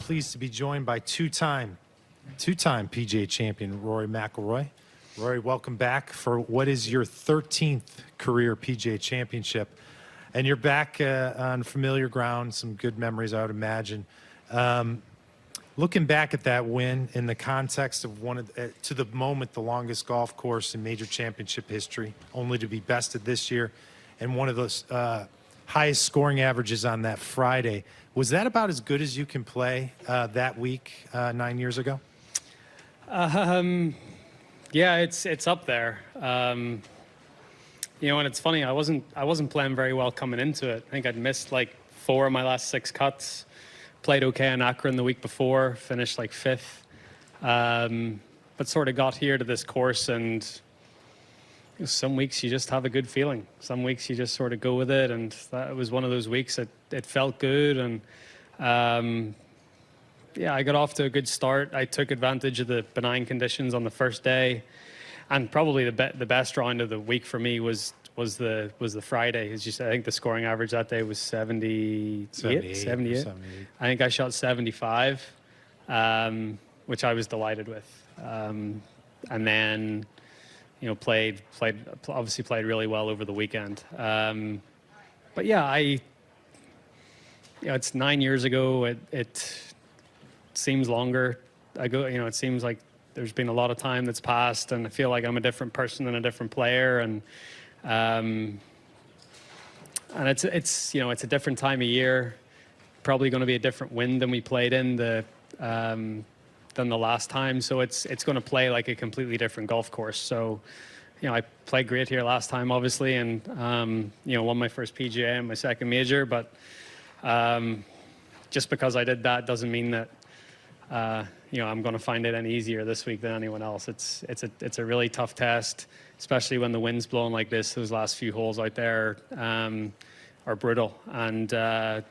pleased to be joined by two-time PGA champion Rory McIlroy. Rory, welcome back for what is your 13th career PGA Championship. And you're back on familiar ground, some good memories, I would imagine. Looking back at that win in the context of to the moment, the longest golf course in major championship history, only to be bested this year, and one of those highest scoring averages on that Friday. Was that about as good as you can play that week 9 years ago? Yeah, it's up there. You know, and it's funny, I wasn't playing very well coming into it. I think I'd missed like 4 of my last 6 cuts. Played okay in Akron the week before, finished like 5th. But sort of got here to this course, and you know, some weeks you just have a good feeling. Some weeks you just sort of go with it, and that was one of those weeks that it felt good. And yeah, I got off to a good start. I took advantage of the benign conditions on the first day, and probably the best round of the week for me was the Friday. As you said, I think the scoring average that day was 78. I think I shot 75, which I was delighted with. And then, you know, obviously played really well over the weekend. But yeah, you know, it's 9 years ago. It seems longer ago. You know, it seems like there's been a lot of time that's passed, and I feel like I'm a different person and a different player. And it's you know, it's a different time of year. Probably going to be a different wind than we played in than the last time. So it's going to play like a completely different golf course. So, you know, I played great here last time, obviously, and you know, won my first PGA and my second major. But just because I did that doesn't mean that you know, I'm going to find it any easier this week than anyone else. It's a really tough test, especially when the wind's blowing like this. Those last few holes out there are brutal, and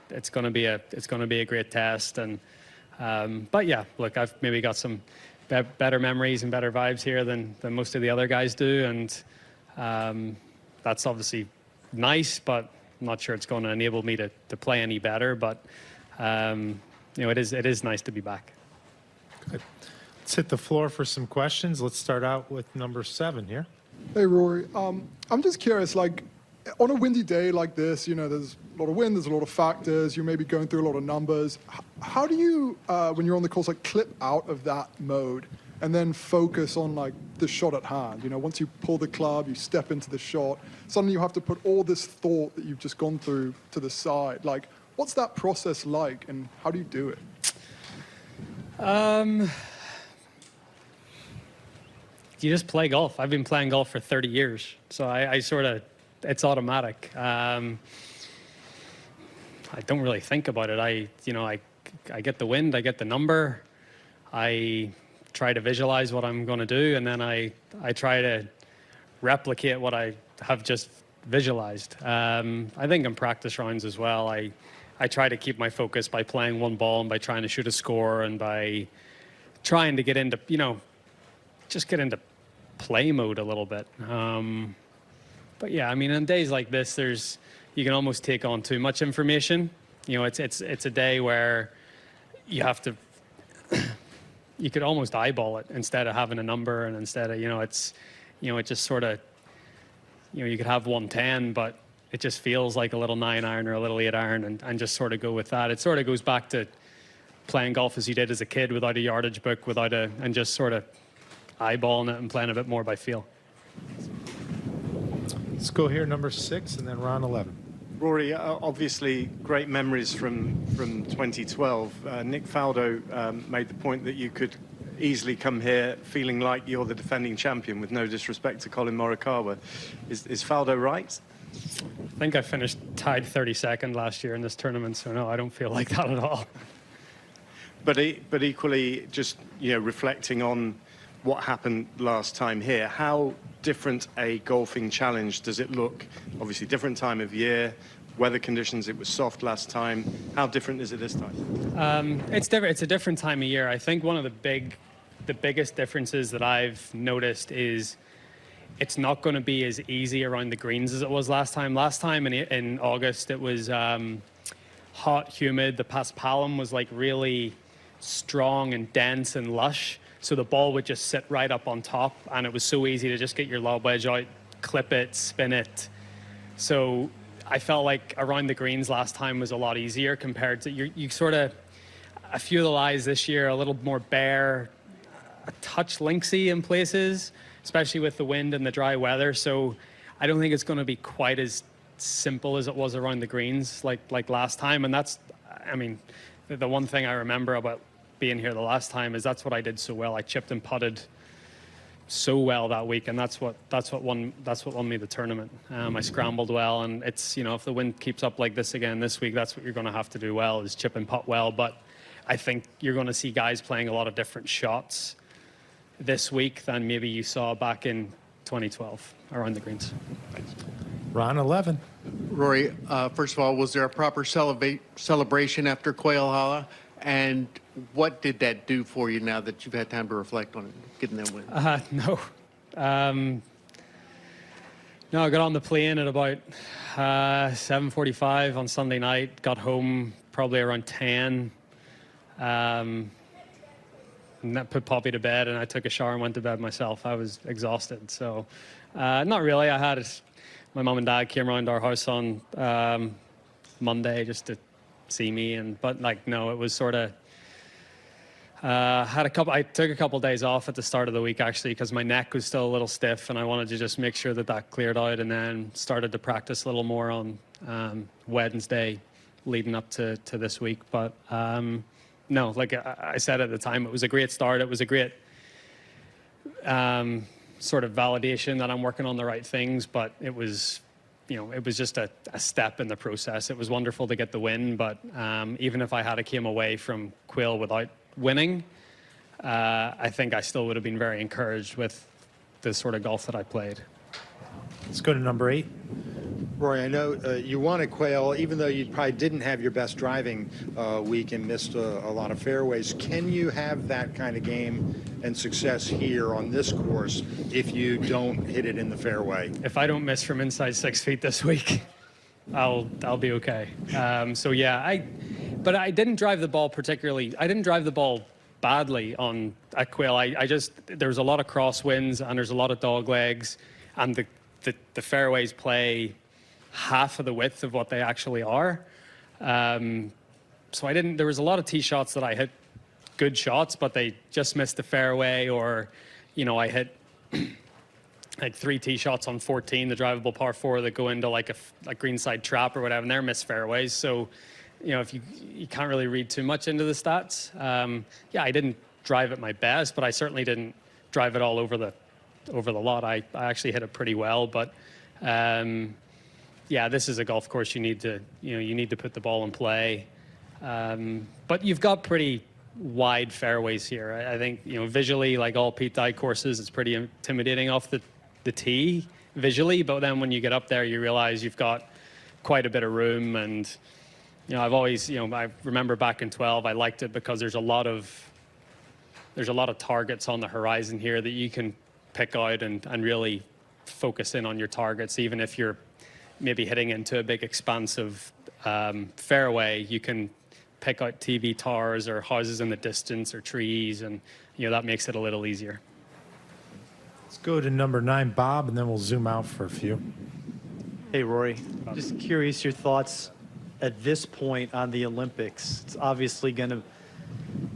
it's going to be a great test. And but yeah, look, I've maybe got some better memories and better vibes here than most of the other guys do, and that's obviously nice, but I'm not sure it's going to enable me to play any better. But you know, it is nice to be back. Good. Let's hit the floor for some questions. Let's start out with number 7 here. Hey, Rory. I'm just curious, like, on a windy day like this, you know, there's a lot of wind, there's a lot of factors, you may be going through a lot of numbers. How do you, when you're on the course, like, clip out of that mode and then focus on, like, the shot at hand? You know, once you pull the club, you step into the shot, suddenly you have to put all this thought that you've just gone through to the side. Like, what's that process like, and how do you do it? You just play golf. I've been playing golf for 30 years, so I sort of, it's automatic. I don't really think about it. I get the wind, I get the number, I try to visualize what I'm going to do, and then I try to replicate what I have just visualized. I think in practice rounds as well, I try to keep my focus by playing one ball and by trying to shoot a score and by trying to get into, you know, just get into play mode a little bit. But yeah, I mean, on days like this, you can almost take on too much information. You know, it's a day where you have to, you could almost eyeball it instead of having a number, and instead of, you know, it just sort of, you know, you could have 110, but it just feels like a little 9-iron or a little 8-iron, and just sort of go with that. It sort of goes back to playing golf as you did as a kid, without a yardage book, and just sort of eyeballing it and playing a bit more by feel. Let's go here, number 6, and then round 11. Rory, obviously great memories from 2012. Nick Faldo made the point that you could easily come here feeling like you're the defending champion, with no disrespect to Colin Morikawa. Is Faldo right? I think I finished tied 32nd last year in this tournament, so no, I don't feel like that at all. But equally, just, you know, reflecting on what happened last time here, how different a golfing challenge does it look? Obviously, different time of year, weather conditions. It was soft last time. How different is it this time? It's different. It's a different time of year. I think one of the biggest differences that I've noticed is it's not going to be as easy around the greens as it was last time. Last time in August, it was hot, humid. The Paspalum was like really strong and dense and lush. So the ball would just sit right up on top, and it was so easy to just get your lob wedge out, clip it, spin it. So I felt like around the greens last time was a lot easier compared to you sort of, a few of the lies this year, a little more bare, a touch linksy in places, especially with the wind and the dry weather. So I don't think it's going to be quite as simple as it was around the greens like last time. And that's, I mean, the one thing I remember about being here the last time is that's what I did so well. I chipped and putted so well that week, and that's what won me the tournament. I scrambled well, and it's, you know, if the wind keeps up like this again this week, that's what you're going to have to do well, is chip and putt well. But I think you're going to see guys playing a lot of different shots this week than maybe you saw back in 2012 around the greens. Ron, 11. Rory, first of all, was there a proper celebration after Quail Hollow? And what did that do for you now that you've had time to reflect on it, getting that win? No. No, I got on the plane at about 7:45 on Sunday night, got home probably around 10. And that put Poppy to bed, and I took a shower and went to bed myself. I was exhausted. So not really. My mom and dad came around our house on Monday just to see me, but like, no, it was sort of I took a couple days off at the start of the week, actually, because my neck was still a little stiff, and I wanted to just make sure that cleared out, and then started to practice a little more on Wednesday leading up to this week. But no, like I said at the time, it was a great start. It was a great sort of validation that I'm working on the right things, but it was, you know, it was just a step in the process. It was wonderful to get the win, but even if I had came away from Quail without winning, I think I still would have been very encouraged with the sort of golf that I played. Let's go to number 8. Rory, I know you won at Quail, even though you probably didn't have your best driving week and missed a lot of fairways. Can you have that kind of game and success here on this course if you don't hit it in the fairway? If I don't miss from inside 6 feet this week, I'll be okay. So yeah, but I didn't drive the ball particularly. I didn't drive the ball badly at Quail. There's a lot of crosswinds and there's a lot of dog legs, and the fairways play half of the width of what they actually are. So there was a lot of tee shots that I hit good shots, but they just missed the fairway, or, you know, I hit like 3 tee shots on 14, the drivable par 4 that go into like a greenside trap or whatever, and they're missed fairways. So, you know, if you can't really read too much into the stats. Yeah, I didn't drive at my best, but I certainly didn't drive it all over the lot. I actually hit it pretty well, but yeah, this is a golf course you need to put the ball in play. But you've got pretty wide fairways here. I think, you know, visually, like all Pete Dye courses, it's pretty intimidating off the tee visually, but then when you get up there, you realize you've got quite a bit of room. And, you know, I've always, you know, I remember back in 12, I liked it because there's a lot of targets on the horizon here that you can pick out and really focus in on your targets. Even if you're maybe hitting into a big expansive fairway, you can pick out TV towers or houses in the distance or trees, and, you know, that makes it a little easier. Let's go to number 9, Bob, and then we'll zoom out for a few. Hey, Rory. Just curious your thoughts at this point on the Olympics. It's obviously going to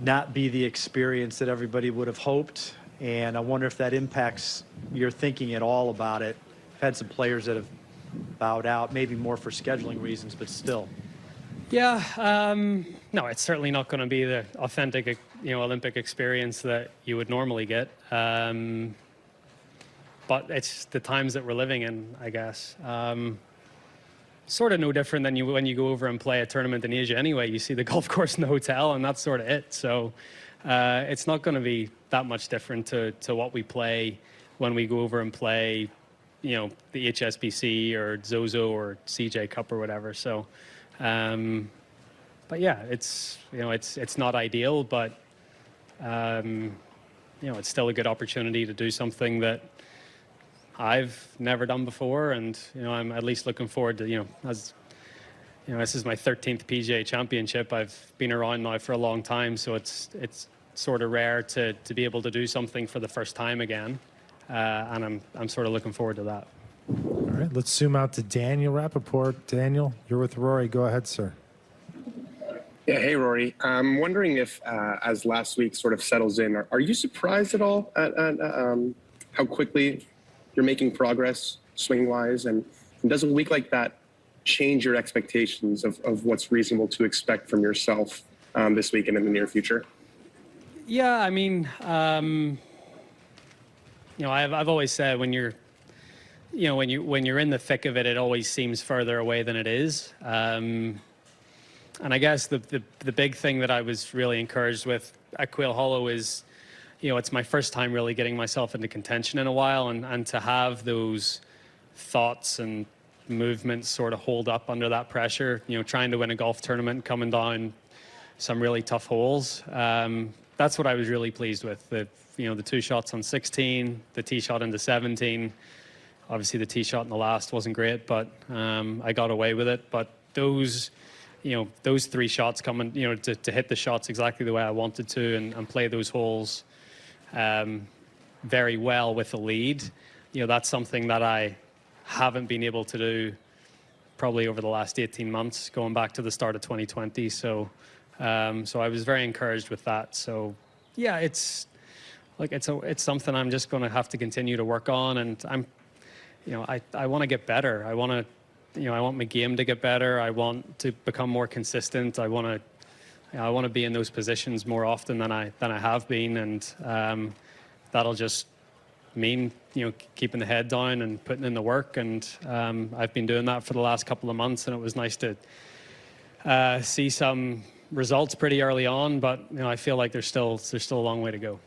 not be the experience that everybody would have hoped, and I wonder if that impacts your thinking at all about it. I've had some players that have bowed out, maybe more for scheduling reasons, but still. Yeah, no, it's certainly not going to be the authentic, you know, Olympic experience that you would normally get. But it's the times that we're living in, I guess. Sort of no different than when you go over and play a tournament in Asia anyway. You see the golf course in the hotel, and that's sort of it. So it's not going to be that much different to what we play when we go over and play, you know, the HSBC or Zozo or CJ Cup or whatever. So, but yeah, it's, you know, it's not ideal, but, you know, it's still a good opportunity to do something that I've never done before. And, you know, I'm at least looking forward to, you know, this is my 13th PGA Championship. I've been around now for a long time, so it's sort of rare to be able to do something for the first time again, and I'm sort of looking forward to that. All right, let's zoom out to Daniel Rappaport. Daniel, you're with Rory. Go ahead, sir. Yeah, hey, Rory. I'm wondering if, as last week sort of settles in, are you surprised at all at how quickly you're making progress swing-wise? And does a week like that change your expectations of what's reasonable to expect from yourself this week and in the near future? Yeah, I mean, I've always said when you're in the thick of it, it always seems further away than it is. And I guess the big thing that I was really encouraged with at Quail Hollow is, it's my first time really getting myself into contention in a while, and to have those thoughts and movements sort of hold up under that pressure, trying to win a golf tournament, coming down some really tough holes. That's what I was really pleased with. The 2 shots on 16, the tee shot into 17. Obviously, the tee shot in the last wasn't great, but I got away with it. But those 3 shots coming, to hit the shots exactly the way I wanted to and play those holes very well with the lead, that's something that I haven't been able to do probably over the last 18 months, going back to the start of 2020. So I was very encouraged with that. So yeah, it's something I'm just going to have to continue to work on, and I want to get better. I want my game to get better. I want to become more consistent. I want to be in those positions more often than I have been, and that'll just mean keeping the head down and putting in the work. And I've been doing that for the last couple of months, and it was nice to see some results pretty early on. But I feel like there's still a long way to go.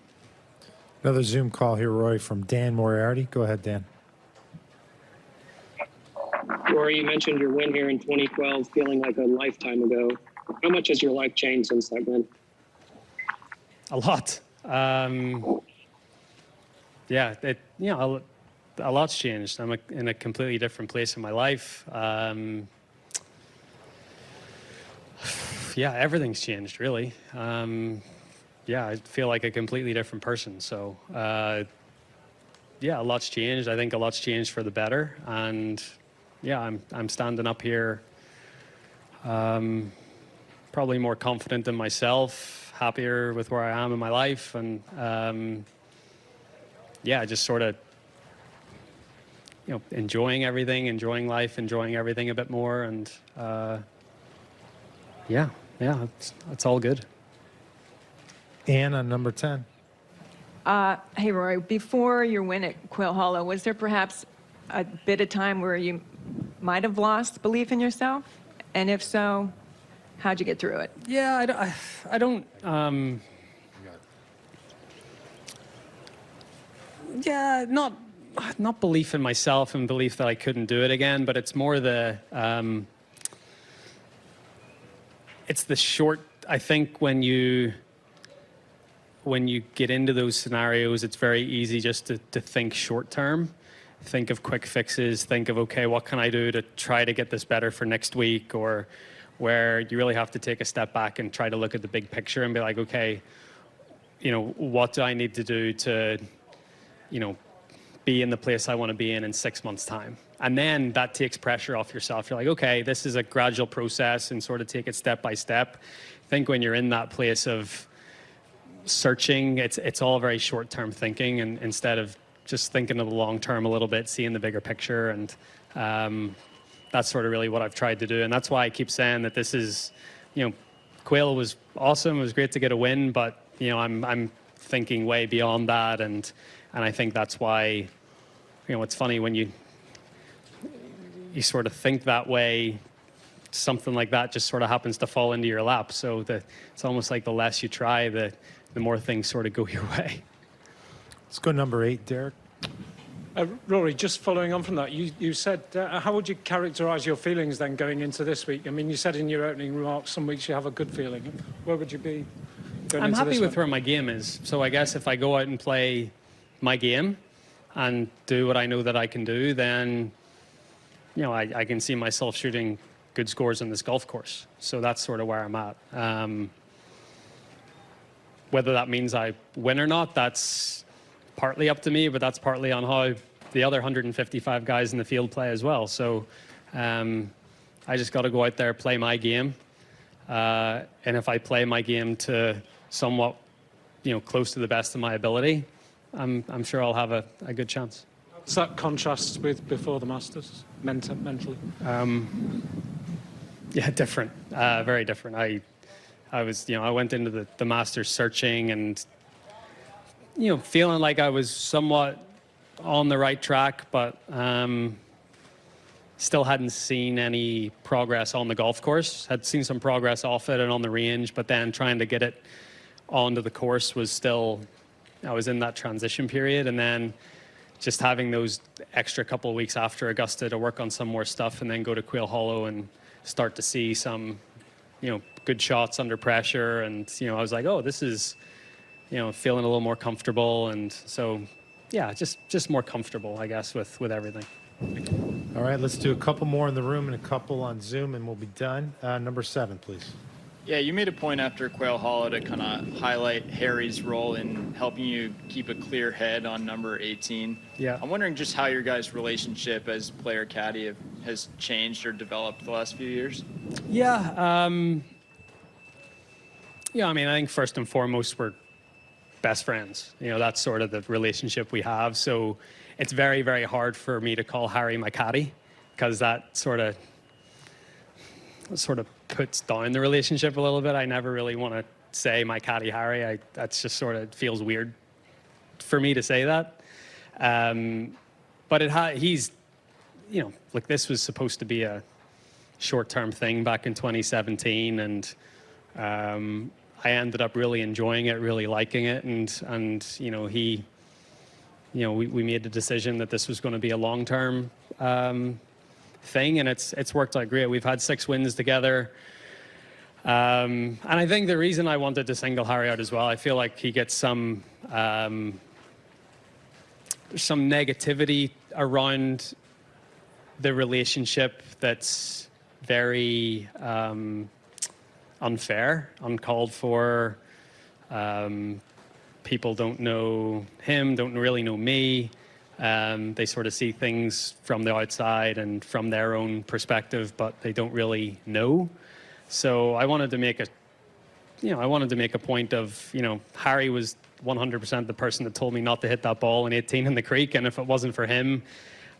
Another Zoom call here, Roy, from Dan Moriarty. Go ahead, Dan. Rory, you mentioned your win here in 2012 feeling like a lifetime ago. How much has your life changed since that win? A lot. Yeah, a lot's changed. I'm in a completely different place in my life. Yeah, everything's changed, really. Yeah, I feel like a completely different person. So, yeah, a lot's changed. I think a lot's changed for the better. And yeah, I'm standing up here probably more confident in myself, happier with where I am in my life, and yeah, just sort of enjoying everything, enjoying life, enjoying everything a bit more, and yeah, it's all good. Ann on number 10. Hey, Rory, before your win at Quail Hollow, was there perhaps a bit of time where you might have lost belief in yourself? And if so, how'd you get through it? Yeah, I don't. Yeah, not belief in myself and belief that I couldn't do it again, but it's more it's the short. I think when you get into those scenarios, it's very easy just to think short term. Think of quick fixes, think of, okay, what can I do to try to get this better for next week, or where you really have to take a step back and try to look at the big picture and be like, okay, what do I need to do to, be in the place I want to be in 6 months' time? And then that takes pressure off yourself. You're like, okay, this is a gradual process, and sort of take it step by step. I think when you're in that place of searching, it's all very short-term thinking, and instead of just thinking of the long term a little bit, seeing the bigger picture, and that's sort of really what I've tried to do. And that's why I keep saying that this is, Quail was awesome. It was great to get a win, but I'm thinking way beyond that, and I think that's why, it's funny when you sort of think that way, something like that just sort of happens to fall into your lap. So it's almost like the less you try, the more things sort of go your way. Let's go number 8, Derek. Rory, just following on from that, you said, how would you characterise your feelings then going into this week? I mean, you said in your opening remarks, some weeks you have a good feeling. Where would you be going I'm into happy this with one? where my game is. So I guess if I go out and play my game and do what I know that I can do, then, I can see myself shooting good scores on this golf course. So that's sort of where I'm at. Whether that means I win or not, that's partly up to me, but that's partly on how the other 155 guys in the field play as well. So I just got to go out there, play my game. And if I play my game to somewhat, close to the best of my ability, I'm sure I'll have a good chance. Does that contrast with before the Masters, mentally? Yeah, different. Very different. I was, I went into the Masters searching and, feeling like I was somewhat on the right track, but still hadn't seen any progress on the golf course. Had seen some progress off it and on the range, but then trying to get it onto the course was still, I was in that transition period. And then just having those extra couple of weeks after Augusta to work on some more stuff and then go to Quail Hollow and start to see some, good shots under pressure. And, I was like, oh, this is, feeling a little more comfortable. And so, yeah, just more comfortable, I guess, with everything. All right, let's do a couple more in the room and a couple on Zoom, and we'll be done. Number 7, please. Yeah, you made a point after Quail Hollow to kind of highlight Harry's role in helping you keep a clear head on number 18. Yeah. I'm wondering just how your guys' relationship as player caddy has changed or developed the last few years. Yeah. I mean, I think first and foremost, we're best friends. That's sort of the relationship we have. So it's very, very hard for me to call Harry my caddy because that sort of puts down the relationship a little bit. I never really want to say my caddy Harry. That's just sort of feels weird for me to say that. But he's, like this was supposed to be a short-term thing back in 2017, and I ended up really enjoying it, really liking it, and he, we made the decision that this was going to be a long-term thing, and it's worked out great. We've had 6 wins together, and I think the reason I wanted to single Harry out as well, I feel like he gets some negativity around the relationship that's very unfair, uncalled for. People don't know him, don't really know me. They sort of see things from the outside and from their own perspective, but they don't really know. So I wanted to make a point of, Harry was 100% the person that told me not to hit that ball in 18 in the creek, and if it wasn't for him,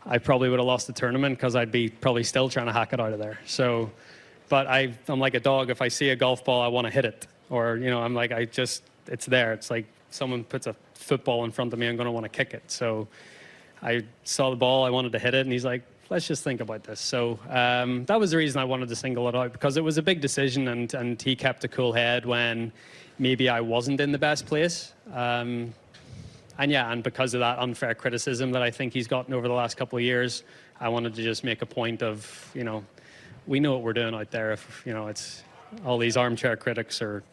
I probably would have lost the tournament because I'd be probably still trying to hack it out of there. So, but I'm like a dog. If I see a golf ball, I want to hit it. Or, I'm like, it's there. It's like someone puts a football in front of me, I'm going to want to kick it. So I saw the ball, I wanted to hit it, and he's like, let's just think about this. So that was the reason I wanted to single it out, because it was a big decision, and he kept a cool head when maybe I wasn't in the best place. And because of that unfair criticism that I think he's gotten over the last couple of years, I wanted to just make a point of, we know what we're doing out there. If, it's all these armchair critics or,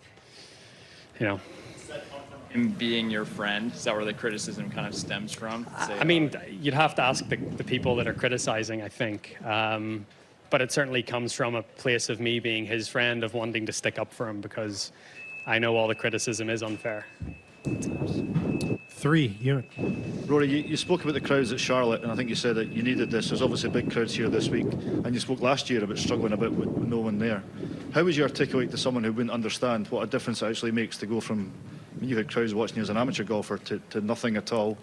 Him being your friend, is that where the criticism kind of stems from? I mean, you'd have to ask the people that are criticizing, I think. But it certainly comes from a place of me being his friend, of wanting to stick up for him, because I know all the criticism is unfair. 3, you. Rory, you spoke about the crowds at Charlotte, and I think you said that you needed this. There's obviously big crowds here this week, and you spoke last year about struggling a bit with no one there. How would you articulate to someone who wouldn't understand what a difference it actually makes to go from, you had crowds watching you as an amateur golfer to nothing at all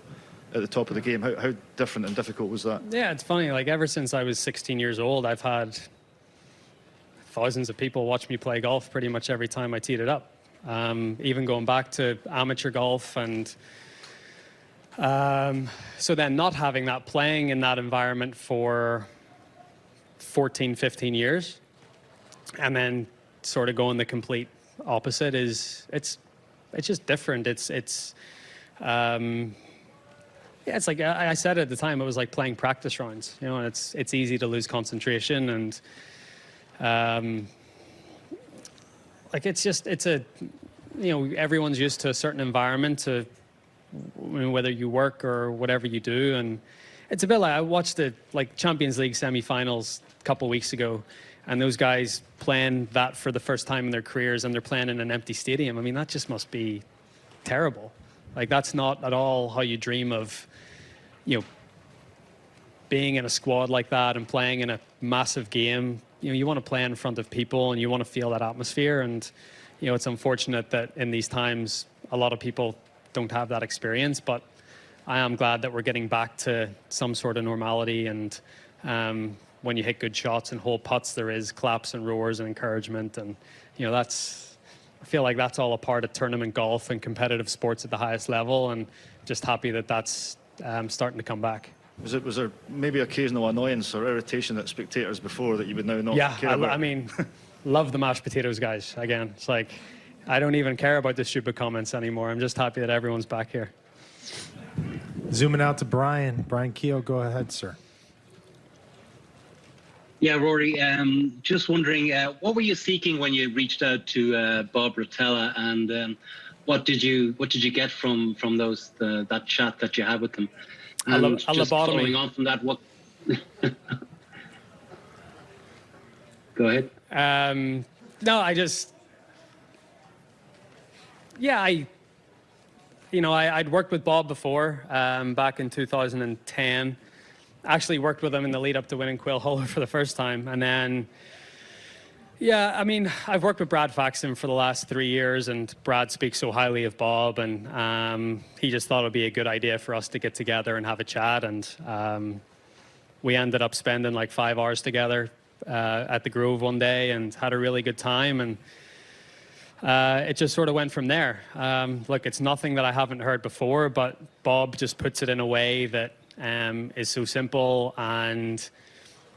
at the top of the game? How different and difficult was that? Yeah, it's funny. Like, ever since I was 16 years old, I've had thousands of people watch me play golf pretty much every time I teed it up. Even going back to amateur golf, and so then not having that, playing in that environment for 14, 15 years, and then sort of going the complete opposite it's just different. It's like I said at the time, it was like playing practice rounds, and it's easy to lose concentration, and like it's everyone's used to a certain environment, to whether you work or whatever you do, and it's a bit like I watched the Champions League semi-finals a couple of weeks ago, and those guys playing that for the first time in their careers, and they're playing in an empty stadium. I mean, that just must be terrible. Like, that's not at all how you dream of, being in a squad like that and playing in a massive game. You want to play in front of people and you want to feel that atmosphere. And, it's unfortunate that in these times, a lot of people don't have that experience, but I am glad that we're getting back to some sort of normality. And when you hit good shots and hole putts, there is claps and roars and encouragement. And, I feel like that's all a part of tournament golf and competitive sports at the highest level, and just happy that that's starting to come back. Was there maybe occasional annoyance or irritation at spectators before that you would now not care Yeah, about? I mean, love the mashed potatoes guys. Again, it's like, I don't even care about the stupid comments anymore. I'm just happy that everyone's back here. Zooming out to Brian. Brian Keogh, go ahead, sir. Yeah, Rory, just wondering, what were you seeking when you reached out to Bob Rotella, and what did you get from that chat that you had with him? And just following on from that, what? Go ahead. No, I'd worked with Bob before, back in 2010. Actually worked with him in the lead up to winning Quail Hollow for the first time. And then, I've worked with Brad Faxon for the last 3 years, and Brad speaks so highly of Bob, and he just thought it would be a good idea for us to get together and have a chat. And we ended up spending like 5 hours together at the Grove one day and had a really good time. And it just sort of went from there. Look, it's nothing that I haven't heard before, but Bob just puts it in a way that is so simple and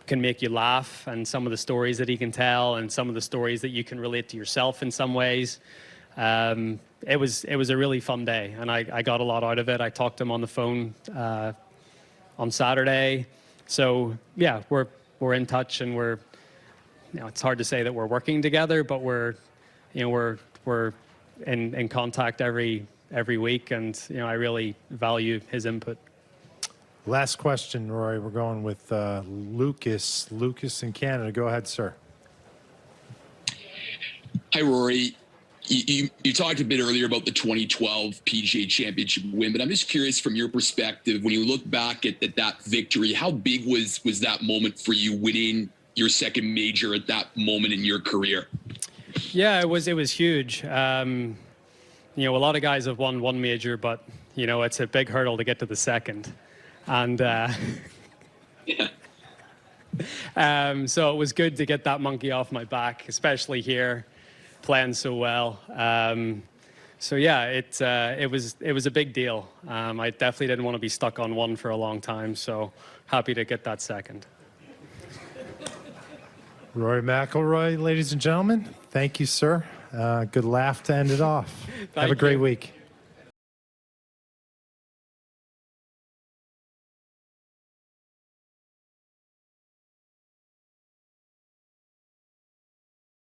can make you laugh, and some of the stories that he can tell and some of the stories that you can relate to yourself in some ways. It was a really fun day, and I got a lot out of it. I talked to him on the phone on Saturday. So yeah, we're in touch, and we're, it's hard to say that we're working together, but we're in contact every week, and I really value his input. Last question, Rory. We're going with Lucas. Lucas in Canada. Go ahead, sir. Hi, Rory. You talked a bit earlier about the 2012 PGA Championship win, but I'm just curious from your perspective, when you look back at that victory, how big was that moment for you, winning your second major at that moment in your career? Yeah, it was huge. A lot of guys have won one major, but it's a big hurdle to get to the second. And so it was good to get that monkey off my back, especially here, playing so well. So yeah, it was a big deal. I definitely didn't want to be stuck on one for a long time, so happy to get that second. Rory McIlroy, ladies and gentlemen, thank you, sir. Good laugh to end it off. Have a great week.